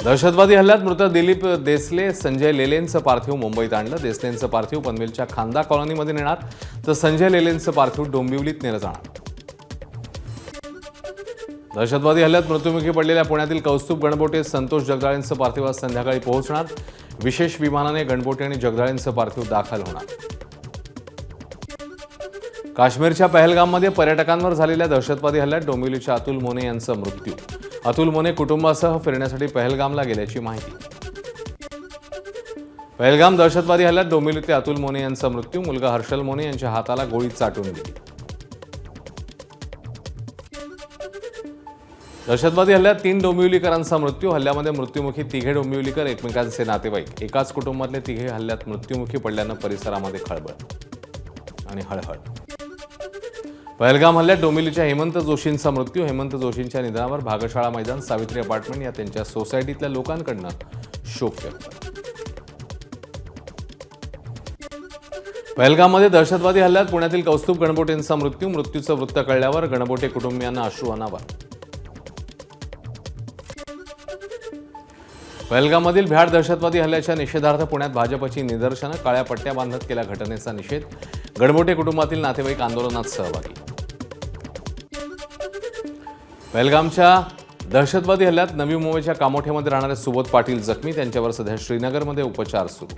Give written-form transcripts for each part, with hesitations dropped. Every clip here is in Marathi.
दहशतवादी हल्ल्यात मृत दिलीप देसले संजय लेलेंचं पार्थिव मुंबईत आणलं। देसलेंचं पार्थिव पनवेलच्या खांदा कॉलनीमध्ये नेणार तर संजय लेलेंचं पार्थिव डोंबिवलीत नेलं जाणार। दहशतवादी हल्ल्यात मृत्युमुखी पडलेल्या पुण्यातील कौस्तुभ गणबोटे संतोष जगदाळेंचं पार्थिव आज संध्याकाळी पोहोचणार। विशेष विमानाने गणबोटे आणि जगदाळेंचं पार्थिव दाखल होणार। काश्मीरच्या पहलगाममध्ये पर्यटकांवर झालेल्या दहशतवादी हल्ल्यात डोंबिवलीच्या अतुल मोने यांचा मृत्यू। अतुल मोने कुटुंबासह फिरण्यासाठी पहलगामला गेल्याची माहिती। पहलगाम दहशतवादी हल्ल्यात डोंबिवलीतले अतुल मोने यांचा मृत्यू। मुलगा हर्षल मोने यांच्या हाताला गोळी चाटून गेली। दहशतवादी हल्ल्यात 3 डोंबिवलीकरांचा मृत्यू। हल्ल्यामध्ये मृत्युमुखी तिघे डोंबिवलीकर एकमेकांचे नातेवाईक। एकाच कुटुंबातले तिघे हल्ल्यात मृत्युमुखी पडल्यानं परिसरामध्ये खळबळ आणि हळहळ। पहलगाम हल्ल्यात डोंबिवलीच्या हेमंत जोशींचा मृत्यू। हेमंत जोशींच्या निधनावर भागशाळा मैदान, सावित्री अपार्टमेंट या त्यांच्या सोसायटीतल्या लोकांकडून शोक व्यक्त। पहलगाममध्ये दहशतवादी हल्ल्यात पुण्यातील कौस्तुभ गणबोटेंचा मृत्यू। मृत्यूचं वृत्त कळल्यावर गणबोटे कुटुंबियांना अश्रू अनावर। पहलगाममधील भ्याड दहशतवादी हल्ल्याच्या निषेधार्थ पुण्यात भाजपची निदर्शनं, काळ्या पट्ट्या बांधत केल्या घटनेचा निषेध। गणबोटे कुटुंबातील नातेवाईक आंदोलनात सहभागी। पहलगामच्या दहशतवादी हल्ल्यात नवी मुंबईच्या कामोठ्यामध्ये राहणारे सुबोध पाटील जखमी। त्यांच्यावर सध्या श्रीनगरमध्ये उपचार सुरू।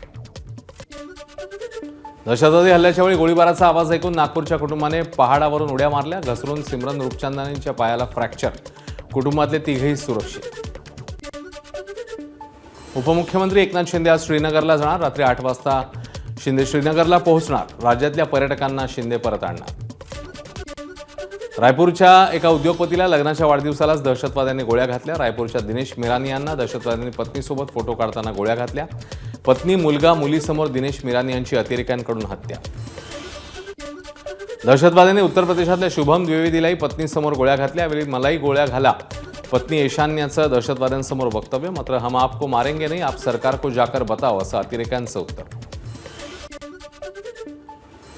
दहशतवादी हल्ल्याच्या वेळी गोळीबाराचा आवाज ऐकून नागपूरच्या कुटुंबाने पहाडावरून उड्या मारल्या। घसरून सिमरन रूपचंदानींच्या पायाला फ्रॅक्चर। कुटुंबातले तिघेही सुरक्षित। उपमुख्यमंत्री एकनाथ शिंदे आज श्रीनगरला जाणार। रात्री 8 वाजता शिंदे श्रीनगरला पोहोचणार। राज्यातल्या पर्यटकांना शिंदे परत आणणार। रायपूरच्या एका उद्योगपतीला लग्नाच्या वाढदिवसालाच दहशतवाद्यांनी गोळ्या घातल्या। रायपूरच्या दिनेश मिरानी यांना दहशतवाद्यांनी पत्नीसोबत फोटो काढताना गोळ्या घातल्या। पत्नी, मुलगा, मुलीसमोर दिनेश मिरानी यांची अतिरेक्यांकडून हत्या। दहशतवाद्यांनी उत्तर प्रदेशातल्या शुभम द्विवेदीलाही पत्नीसमोर गोळ्या घातल्या। यावेळी मलाही गोळ्या घाला पत्नी ईशान्याचं दहशतवाद्यांसमोर वक्तव्य। मात्र हम आपको मारेंगे नहीं, आप सरकार को जाकर बताओ असं अतिरेक्यांचं उत्तर।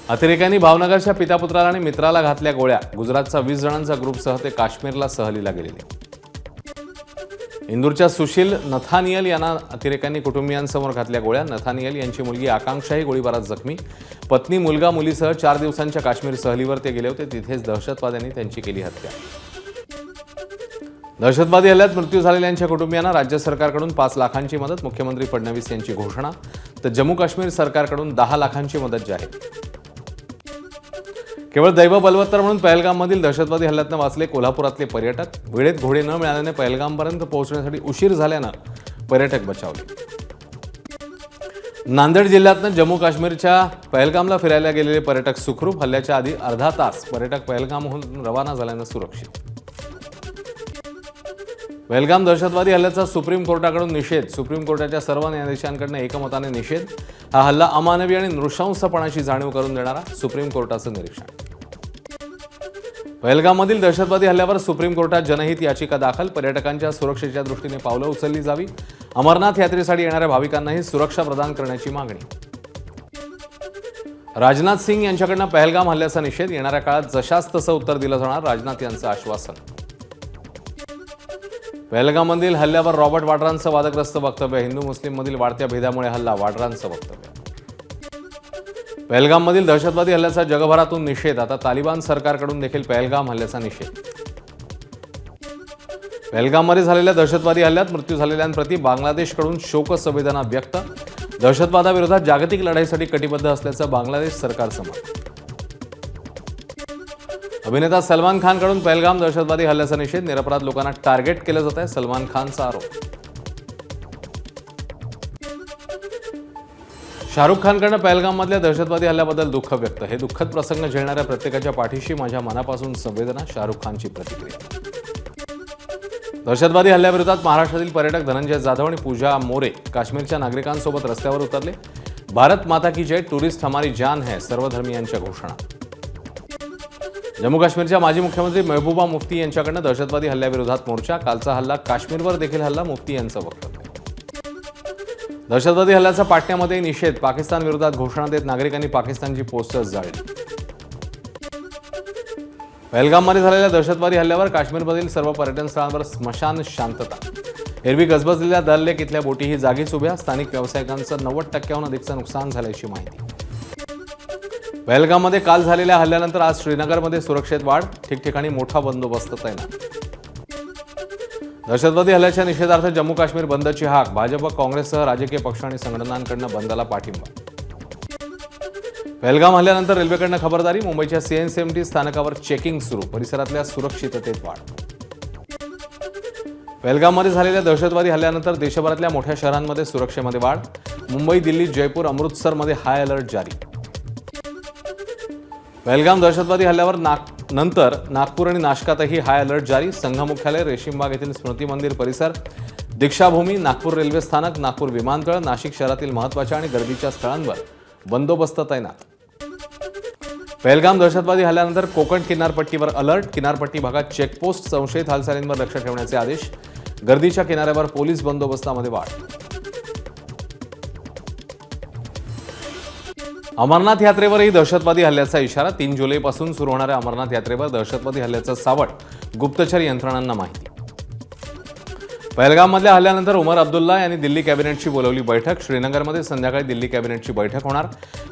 अतिरेक्यांनी भावनगरच्या पितापुत्राला आणि मित्राला घातल्या गोळ्या। गुजरातचा 20 जणांचा ग्रुपसह ते काश्मीरला सहलीला गेलेले। इंदूरच्या सुशील नथानियल यांना अतिरेक्यांनी कुटुंबियांसमोर घातल्या गोळ्या। नथानियल यांची मुलगी आकांक्षाही गोळीबारात जखमी। पत्नी, मुलगा, मुलीसह 4 दिवसांच्या काश्मीर सहलीवर ते गेले होते। तिथेच दहशतवाद्यांनी त्यांची केली हत्या। दहशतवादी हल्ल्यात मृत्यू झालेल्यांच्या कुटुंबियांना राज्य सरकारकडून 5 लाखांची मदत। मुख्यमंत्री फडणवीस यांची घोषणा। तर जम्मू काश्मीर सरकारकडून 10 लाखांची मदत जाहीर। केवळ दैव बलवत्तर म्हणून पहलगाममधील दहशतवादी हल्ल्यातनं वाचले कोल्हापुरातले पर्यटक। वेळेत घोडे न मिळाल्याने पहलगामपर्यंत पोहोचण्यासाठी उशीर झाल्यानं पर्यटक बचावले। नांदेड जिल्ह्यातनं जम्मू काश्मीरच्या पहलगामला फिरायला गेलेले पर्यटक सुखरूप। हल्ल्याच्या आधी अर्धा तास पर्यटक पहलगामहून रवाना झाल्यानं सुरक्षित। पहलगाम दहशतवादी हल्ल्याचा सुप्रीम कोर्टाकडून निषेध। सुप्रीम कोर्टाच्या सर्व न्यायाधीशांकडून एकमताने निषेध। हा हल्ला अमानवी आणि नृशंसपणाची जाणीव करून देणारा सुप्रीम कोर्टाचं निरीक्षण। पहलगाममधील दहशतवादी हल्ल्यावर सुप्रीम कोर्टात जनहित याचिका दाखल। पर्यटकांच्या सुरक्षेच्या दृष्टीने पावलं उचलली जावी। अमरनाथ यात्रेसाठी येणाऱ्या भाविकांनाही सुरक्षा प्रदान करण्याची मागणी। राजनाथ सिंग यांच्याकडून पहलगाम हल्ल्याचा निषेध। येणाऱ्या काळात जशास तसं उत्तर दिलं जाणार, राजनाथ यांचं आश्वासन। पहलगाममधील हल्ल्यावर रॉबर्ट वाड्रांचं वादग्रस्त वक्तव्य। हिंदू मुस्लिममधील वाढत्या भेदामुळे हल्ला, वाड्रांचं वक्तव्य। पहलगाममधील दहशतवादी हल्ल्याचा जगभरातून निषेध। आता तालिबान सरकारकडून देखील पहलगाम हल्ल्याचा निषेध। पहलगाममध्ये झालेल्या दहशतवादी हल्ल्यात मृत्यू झालेल्यांप्रती बांगलादेशकडून शोकसंवेदना व्यक्त। दहशतवादाविरोधात जागतिक लढाईसाठी कटिबद्ध असल्याचं बांगलादेश सरकारचं मत। अभिनेता सलमान खानकडून पहलगाम दहशतवादी हल्ल्याचा निषेध। निरपराध लोकांना टार्गेट केलं जात आहे, सलमान खानचा आरोप। शाहरुख खानकडून पहलगाममधल्या दहशतवादी हल्ल्याबद्दल दुःख व्यक्त। हे दुःखद प्रसंग झेलणाऱ्या प्रत्येकाच्या पाठीशी माझ्या मनापासून संवेदना, शाहरुख खानची प्रतिक्रिया। दहशतवादी हल्ल्याविरोधात महाराष्ट्रातील पर्यटक धनंजय जाधव आणि पूजा मोरे काश्मीरच्या नागरिकांसोबत रस्त्यावर उतरले। भारत माता की जय, टुरिस्ट हमारी जान है, सर्वधर्मीयांच्या घोषणा। जम्मू काश्मीरच्या माजी मुख्यमंत्री महबूबा मुफ्ती यांच्याकडून दहशतवादी हल्ल्याविरोधात मोर्चा। कालचा हल्ला काश्मीरवर देखील हल्ला, मुफ्ती यांचं वक्तव्य। दहशतवादी हल्ल्याचा पाटण्यामध्ये निषेध। पाकिस्तान विरोधात घोषणा देत नागरिकांनी पाकिस्तानची पोस्टर्स जाळली। पहलगाममध्ये झालेल्या दहशतवादी हल्ल्यावर काश्मीरमधील सर्व पर्यटन स्थळांवर स्मशान शांतता। एरवी गजबजलेल्या दल लेक इथल्या बोटीही जागीच उभ्या. स्थानिक व्यावसायिकांचं 90%हून अधिकचं नुकसान झाल्याची माहिती. पहलगाममध्ये काल झालेल्या हल्ल्यानंतर आज श्रीनगरमध्ये सुरक्षेत वाढ. ठिकठिकाणी मोठा बंदोबस्त तैनात. दहशतवादी हल्ल्याच्या निषेधार्थ जम्मू काश्मीर बंदची हाक. भाजप, काँग्रेससह राजकीय पक्ष आणि संघटनांकडून बंदला पाठिंबा. पहलगाम हल्ल्यानंतर रेल्वेकडून खबरदारी. मुंबईच्या CNCMT स्थानकावर चेकिंग सुरू. परिसरातल्या सुरक्षिततेत वाढ. पहलगाममध्ये झालेल्या दहशतवादी हल्ल्यानंतर देशभरातल्या मोठ्या शहरांमध्ये सुरक्षेमध्ये वाढ. मुंबई, दिल्ली, जयपूर, अमृतसरमध्ये हाय अलर्ट जारी. पहलगाम दहशतवादी हल्ल्यावर नंतर नागपूर आणि नाशकातही हाय अलर्ट जारी. संघ मुख्यालय, रेशीमबाग येथील स्मृती मंदिर परिसर, दीक्षाभूमी, नागपूर रेल्वे स्थानक, नागपूर विमानतळ, नाशिक शहरातील महत्त्वाच्या आणि गर्दीच्या स्थळांवर बंदोबस्त तैनात. पहलगाम दहशतवादी हल्ल्यानंतर कोकण किनारपट्टीवर अलर्ट. किनारपट्टी भागात चेकपोस्ट, संशयित हालचालींवर लक्ष ठेवण्याचे आदेश. गर्दीच्या किनाऱ्यावर पोलीस बंदोबस्तामध्ये वाढ. अमरनाथ यात्रेवरही दहशतवादी हल्ल्याचा इशारा. 3 जुलैपासून सुरू होणाऱ्या अमरनाथ यात्रेवर दहशतवादी हल्ल्याचं सावट. गुप्तचर यंत्रणांना माहिती. पहलगाममधल्या हल्ल्यानंतर उमर अब्दुल्ला यांनी दिल्ली कॅबिनेटची बोलावली बैठक. श्रीनगरमध्ये संध्याकाळी दिल्ली कॅबिनेटची बैठक होणार.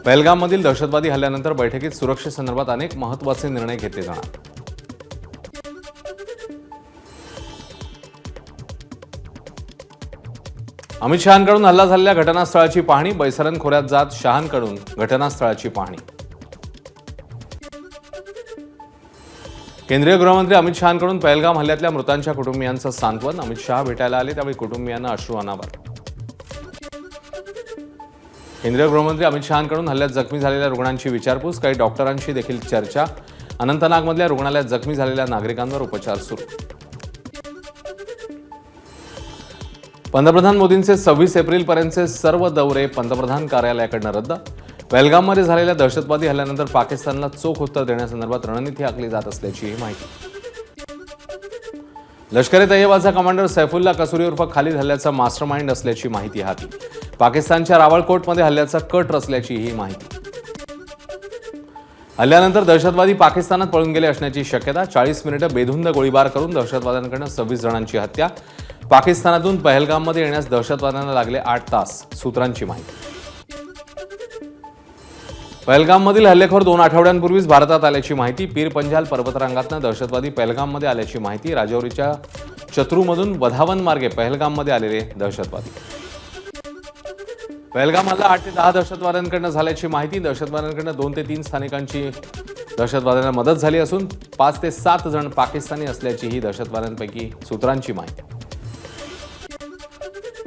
पहलगाममधील दहशतवादी हल्ल्यानंतर बैठकीत सुरक्षेसंदर्भात अनेक महत्त्वाचे निर्णय घेतले जाणार. अमित शहांकडून हल्ला झालेल्या घटनास्थळाची पाहणी. बैसरन खोऱ्यात जात शहांकडून घटनास्थळाची पाहणी. केंद्रीय गृहमंत्री अमित शहांकडून पहलगाम हल्ल्यातल्या मृतांच्या कुटुंबियांचं सांत्वन. अमित शहा भेटायला आले त्यावेळी कुटुंबियांना अश्रू अनावर. केंद्रीय गृहमंत्री अमित शहांकडून हल्ल्यात जखमी झालेल्या रुग्णांची विचारपूस. काही डॉक्टरांशी देखील चर्चा. अनंतनागमधल्या रुग्णालयात जखमी झालेल्या नागरिकांवर उपचार सुरू. पंतप्रधान मोदींचे 26 एप्रिलपर्यंतचे सर्व दौरे पंतप्रधान कार्यालयाकडून रद्द. पहलगाममध्ये झालेल्या दहशतवादी हल्ल्यानंतर पाकिस्तानला चोख उत्तर देण्यासंदर्भात रणनीती आखली जात असल्याची माहिती. लष्कर-ए-तैयबाचा कमांडर सैफुल्ला कसुरी उर्फ खालिद हल्ल्याचा मास्टरमाइंड असल्याची माहिती हाती. पाकिस्तानच्या रावळकोटमध्ये हल्ल्याचा कट रचल्याची ही माहिती. हल्ल्यानंतर दहशतवादी पाकिस्तानात पळून गेले असण्याची शक्यता. 40 मिनिटं बेधुंद गोळीबार करून दहशतवाद्यांकडून 26 जणांची हत्या. पाकिस्तानातून पहलगाममध्ये येण्यास दहशतवाद्यांना लागले 8 तास. सूत्रांची माहिती. पहलगाममधील हल्लेखोर 2 आठवड्यांपूर्वीच भारतात आल्याची माहिती. पीर पंजाल पर्वतरांगातून दहशतवादी पहलगाममध्ये आल्याची माहिती. राजौरीच्या चत्रूमधून वधावन मार्गे पहलगाममध्ये आलेले दहशतवादी. पहलगाम हल्ला 8 ते 10 दहशतवाद्यांकडून झाल्याची माहिती. दहशतवाद्यांकडून 2 ते 3 स्थानिकांची दहशतवाद्यांना मदत झाली असून 5 ते 7 जण पाकिस्तानी असल्याचीही दहशतवाद्यांपैकी सूत्रांची माहिती.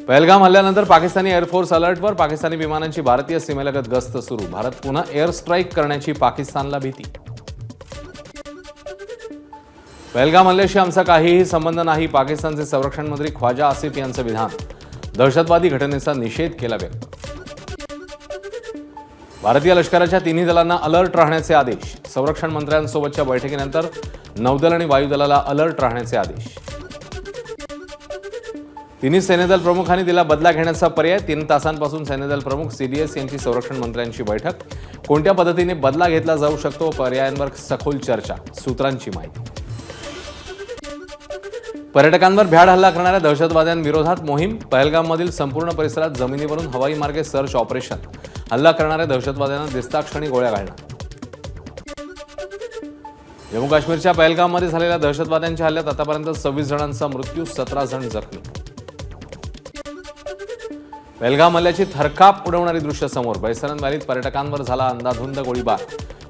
पहलगाम हल्ल्यानंतर पाकिस्तानी एअरफोर्स अलर्टवर. पाकिस्तानी विमानांची भारतीय सीमेलगत गस्त सुरू. भारत पुन्हा एअर स्ट्राईक करण्याची पाकिस्तानला भीती. पहलगाम हल्ल्याशी आमचा काहीही संबंध नाही. पाकिस्तानचे संरक्षण मंत्री ख्वाजा आसिफ यांचं विधान. दहशतवादी घटनेचा निषेध केला व्यक्त. भारतीय लष्कराच्या 3ही दलांना अलर्ट राहण्याचे आदेश. संरक्षण मंत्र्यांसोबतच्या बैठकीनंतर नौदल आणि वायुदलाला अलर्ट राहण्याचे आदेश. तिन्ही सैन्यदल प्रमुखांनी दिला बदला घेण्याचा पर्याय. 3 तासांपासून सैन्यदल प्रमुख CDS यांची संरक्षण मंत्र्यांची बैठक. कोणत्या पद्धतीने बदला घेतला जाऊ शकतो, पर्यायांवर सखोल चर्चा. सूत्रांची माहिती. पर्यटकांवर भ्याड हल्ला करणाऱ्या दहशतवाद्यांविरोधात मोहीम. पहलगाममधील संपूर्ण परिसरात जमिनीवरून हवाई मार्गे सर्च ऑपरेशन. हल्ला करणाऱ्या दहशतवाद्यांना दिसताक्षणी गोळ्या घालणार. जम्मू काश्मीरच्या पहलगाममध्ये झालेल्या दहशतवाद्यांच्या हल्ल्यात आतापर्यंत 26 जणांचा मृत्यू, 17 जण जखमी. पहलगाम हल्ल्याची थरकाप उडवणारी दृश्य समोर. बैसरन व्हॅलीत पर्यटकांवर झाला अंधाधुंद गोळीबार.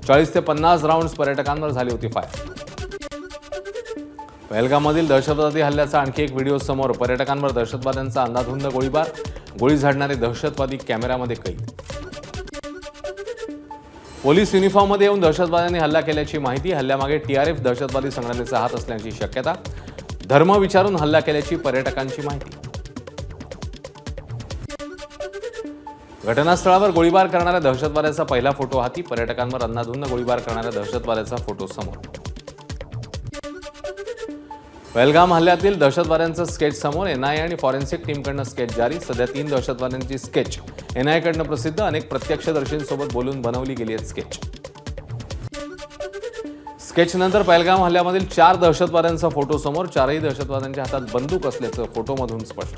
40 ते 50 राऊंड्स पर्यटकांवर झाली होती फायर. पहलगाममधील दहशतवादी हल्ल्याचा आणखी एक व्हिडिओ समोर. पर्यटकांवर दहशतवाद्यांचा अंधाधुंद गोळीबार. गोळी झाडणारे दहशतवादी कॅमेऱ्यामध्ये कैद. पोलीस युनिफॉर्ममध्ये येऊन दहशतवाद्यांनी हल्ला केल्याची माहिती. हल्ल्यामागे TRF दहशतवादी संघटनेचा हात असल्याची शक्यता. धर्म विचारून हल्ला केल्याची पर्यटकांची माहिती. घटनास्थळावर गोळीबार करणाऱ्या दहशतवाद्याचा पहिला फोटो हाती. पर्यटकांवर अंधाधुंद गोळीबार करणाऱ्या दहशतवाद्याचा फोटो समोर. पहलगाम हल्ल्यातील दहशतवाद्यांचं स्केच समोर. NIA आणि फॉरेन्सिक टीमकडनं स्केच जारी. सध्या 3 दहशतवाद्यांची स्केच NIA कडनं प्रसिद्ध. अनेक प्रत्यक्षदर्शींसोबत बोलून बनवली गेली आहेत स्केच. स्केचनंतर पहलगाम हल्ल्यामधील 4 दहशतवाद्यांचा फोटो समोर. 4ही दहशतवाद्यांच्या हातात बंदूक असल्याचं फोटोमधून स्पष्ट.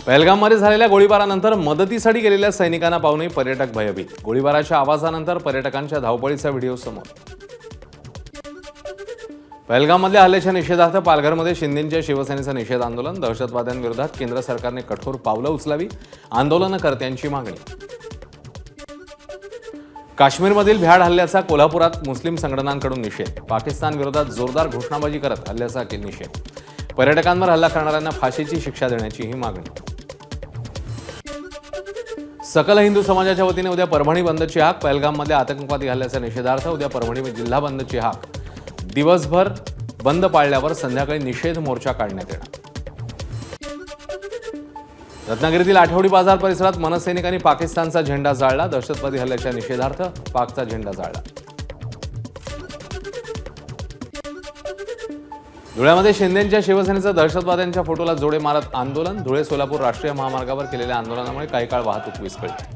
पहलगाममध्ये झालेल्या गोळीबारानंतर मदतीसाठी गेलेल्या सैनिकांना पाहूनही पर्यटक भयभीत. गोळीबाराच्या आवाजानंतर पर्यटकांच्या धावपळीचा व्हिडिओ समोर. पहलगाममधल्या हल्ल्याच्या निषेधार्थ पालघरमध्ये शिंदेंच्या शिवसेनेचं निषेध आंदोलन. दहशतवाद्यांविरोधात केंद्र सरकारने कठोर पावलं उचलावी, आंदोलनकर्त्यांची मागणी. काश्मीरमधील भ्याड हल्ल्याचा कोल्हापुरात मुस्लिम संघटनांकडून निषेध. पाकिस्तान विरोधात जोरदार घोषणाबाजी करत हल्ल्याचा निषेध. पर्यटकांवर हल्ला करणाऱ्यांना फाशीची शिक्षा देण्याचीही मागणी. सकल हिंदू समाजाच्या वतीने उद्या परभणी बंदची हाक. पहलगाममधल्या आतंकवादी हल्ल्याच्या निषेधार्थ उद्या परभणी जिल्हा बंदची हाक. दिवसभर बंद पाळल्यावर संध्याकाळी निषेध मोर्चा काढण्यात येणार. रत्नागिरीतील आठवडी बाजार परिसरात मनसैनिकांनी पाकिस्तानचा झेंडा जाळला. दहशतवादी हल्ल्याच्या निषेधार्थ पाकचा झेंडा जाळला. धुळ्यामध्ये शिंदेंच्या शिवसेनेचं दहशतवाद्यांच्या फोटोला जोडे मारत आंदोलन. धुळे सोलापूर राष्ट्रीय महामार्गावर केलेल्या आंदोलनामुळे काही काळ वाहतूक विस्कळीत.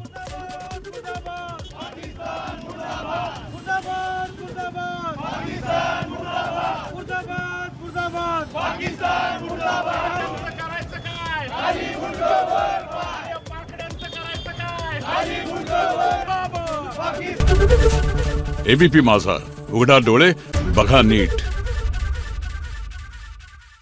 एबीपी माझा, उघडा डोळे बघा नीट.